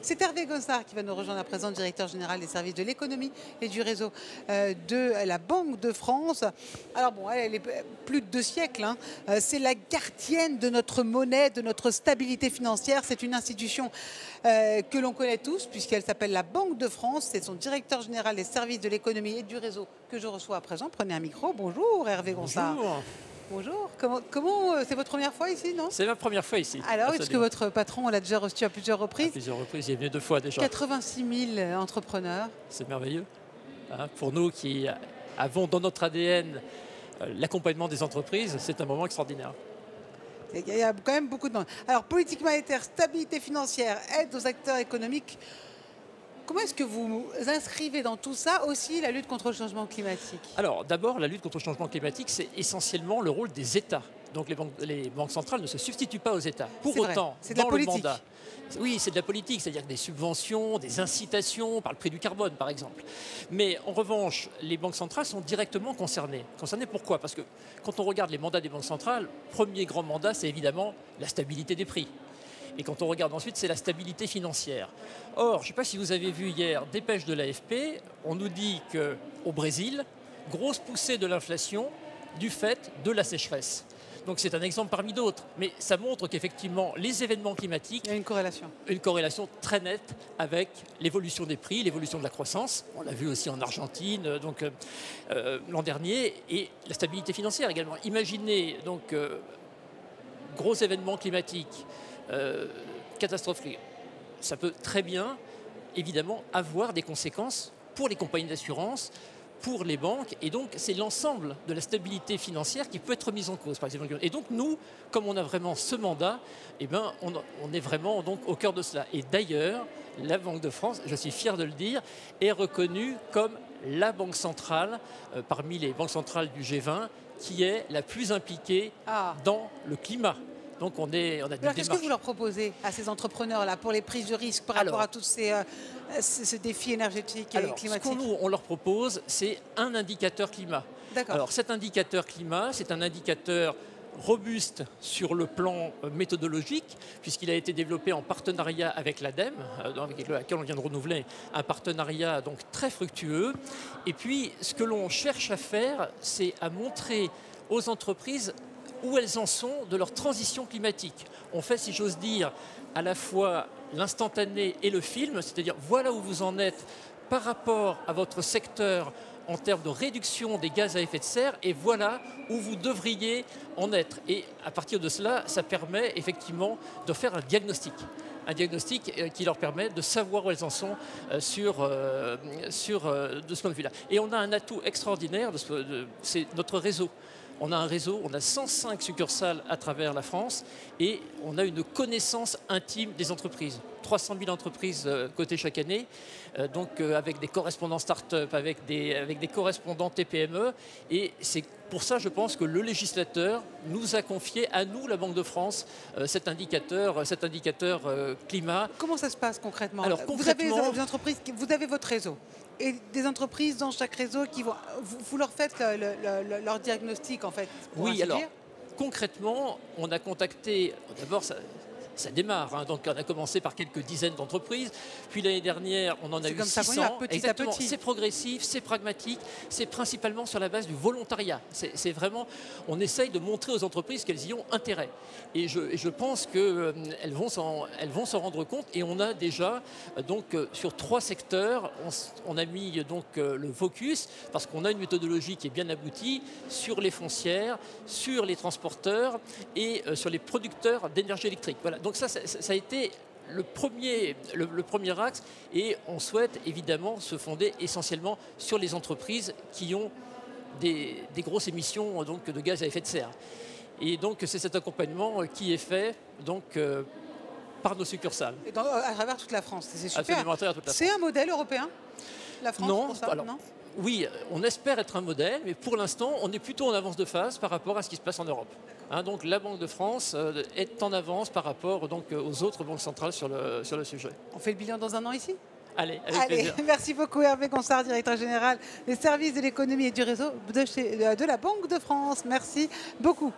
C'est Hervé Gonsard qui va nous rejoindre à présent, directeur général des services de l'économie et du réseau de la Banque de France. Alors bon, elle est plus de 2 siècles, hein. C'est la gardienne de notre monnaie, de notre stabilité financière. C'est une institution que l'on connaît tous puisqu'elle s'appelle la Banque de France. C'est son directeur général des services de l'économie et du réseau que je reçois à présent. Prenez un micro. Bonjour Hervé Gonsard. Bonjour. Bonjour. C'est votre première fois ici, non? C'est ma première fois ici. Alors, est-ce que votre patron, on l'a déjà reçu à plusieurs reprises? À plusieurs reprises, il est venu 2 fois déjà. 86 000 entrepreneurs. C'est merveilleux. Hein, pour nous qui avons dans notre ADN l'accompagnement des entreprises, c'est un moment extraordinaire. Il y a quand même beaucoup de monde. Alors, politique monétaire, stabilité financière, aide aux acteurs économiques. Comment est-ce que vous inscrivez dans tout ça aussi la lutte contre le changement climatique? Alors, d'abord, la lutte contre le changement climatique, c'est essentiellement le rôle des États. Donc, les banques centrales ne se substituent pas aux États. Pour autant, dans le mandat, oui, c'est de la politique, c'est-à-dire des subventions, des incitations par le prix du carbone, par exemple. Mais en revanche, les banques centrales sont directement concernées. Concernées pourquoi? Parce que quand on regarde les mandats des banques centrales, premier grand mandat, c'est évidemment la stabilité des prix. Et quand on regarde ensuite, c'est la stabilité financière. Or, je ne sais pas si vous avez vu hier, dépêche de l'AFP, on nous dit qu'au Brésil, grosse poussée de l'inflation du fait de la sécheresse. Donc c'est un exemple parmi d'autres. Mais ça montre qu'effectivement, les événements climatiques... Il y a une corrélation. Une corrélation très nette avec l'évolution des prix, l'évolution de la croissance. On l'a vu aussi en Argentine l'an dernier. Et la stabilité financière également. Imaginez donc gros événements climatiques, catastrophique, ça peut très bien, évidemment, avoir des conséquences pour les compagnies d'assurance, pour les banques, et donc c'est l'ensemble de la stabilité financière qui peut être mise en cause, par exemple. Et donc nous, comme on a vraiment ce mandat, eh ben, on est vraiment donc au cœur de cela. Et d'ailleurs, la Banque de France, je suis fier de le dire, est reconnue comme la banque centrale, parmi les banques centrales du G20, qui est la plus impliquée dans le climat. Donc on a des démarches. Qu'est-ce que vous leur proposez à ces entrepreneurs-là pour les prises de risques par rapport à tous ces défis énergétiques et climatiques? Ce qu'on leur propose, c'est un indicateur climat. Alors cet indicateur climat, c'est un indicateur robuste sur le plan méthodologique, puisqu'il a été développé en partenariat avec l'ADEME, avec laquelle on vient de renouveler un partenariat donc très fructueux. Et puis ce que l'on cherche à faire, c'est à montrer aux entreprises où elles en sont de leur transition climatique. On fait, si j'ose dire, à la fois l'instantané et le film, c'est-à-dire voilà où vous en êtes par rapport à votre secteur en termes de réduction des gaz à effet de serre, et voilà où vous devriez en être. Et à partir de cela, ça permet effectivement de faire un diagnostic qui leur permet de savoir où elles en sont de ce point de vue-là. Et on a un atout extraordinaire, c'est notre réseau. On a un réseau, on a 105 succursales à travers la France et on a une connaissance intime des entreprises. 300 000 entreprises cotées chaque année, avec des correspondants start-up, avec des correspondants TPME. Et c'est pour ça, je pense, que le législateur nous a confié, à nous, la Banque de France, cet indicateur climat. Comment ça se passe concrètement? Alors, concrètement, vous avez des entreprises, vous avez votre réseau. Et des entreprises dans chaque réseau qui vont... Vous leur faites leur diagnostic, en fait. Oui, alors, concrètement, on a contacté... D'abord, ça démarre, hein, donc on a commencé par quelques dizaines d'entreprises, puis l'année dernière on en a eu 600. Petit à petit. C'est progressif, c'est pragmatique, c'est principalement sur la base du volontariat. C'est vraiment, on essaye de montrer aux entreprises qu'elles y ont intérêt. Et je pense qu'elles vont s'en rendre compte. Et on a déjà, sur 3 secteurs, on a mis le focus, parce qu'on a une méthodologie qui est bien aboutie, sur les foncières, sur les transporteurs et sur les producteurs d'énergie électrique. Voilà. Donc ça a été le premier axe, et on souhaite évidemment se fonder essentiellement sur les entreprises qui ont des grosses émissions de gaz à effet de serre. Et donc c'est cet accompagnement qui est fait par nos succursales. Et à travers toute la France, c'est super. Absolument, à travers toute la France. C'est un modèle européen, la France, non, pour ça, alors, non? Oui, on espère être un modèle, mais pour l'instant, on est plutôt en avance de phase par rapport à ce qui se passe en Europe. Hein, donc la Banque de France est en avance par rapport aux autres banques centrales sur le sujet. On fait le bilan dans un an ici? Allez, avec plaisir. Merci beaucoup Hervé Gonsard, directeur général des services de l'économie et du réseau de la Banque de France. Merci beaucoup.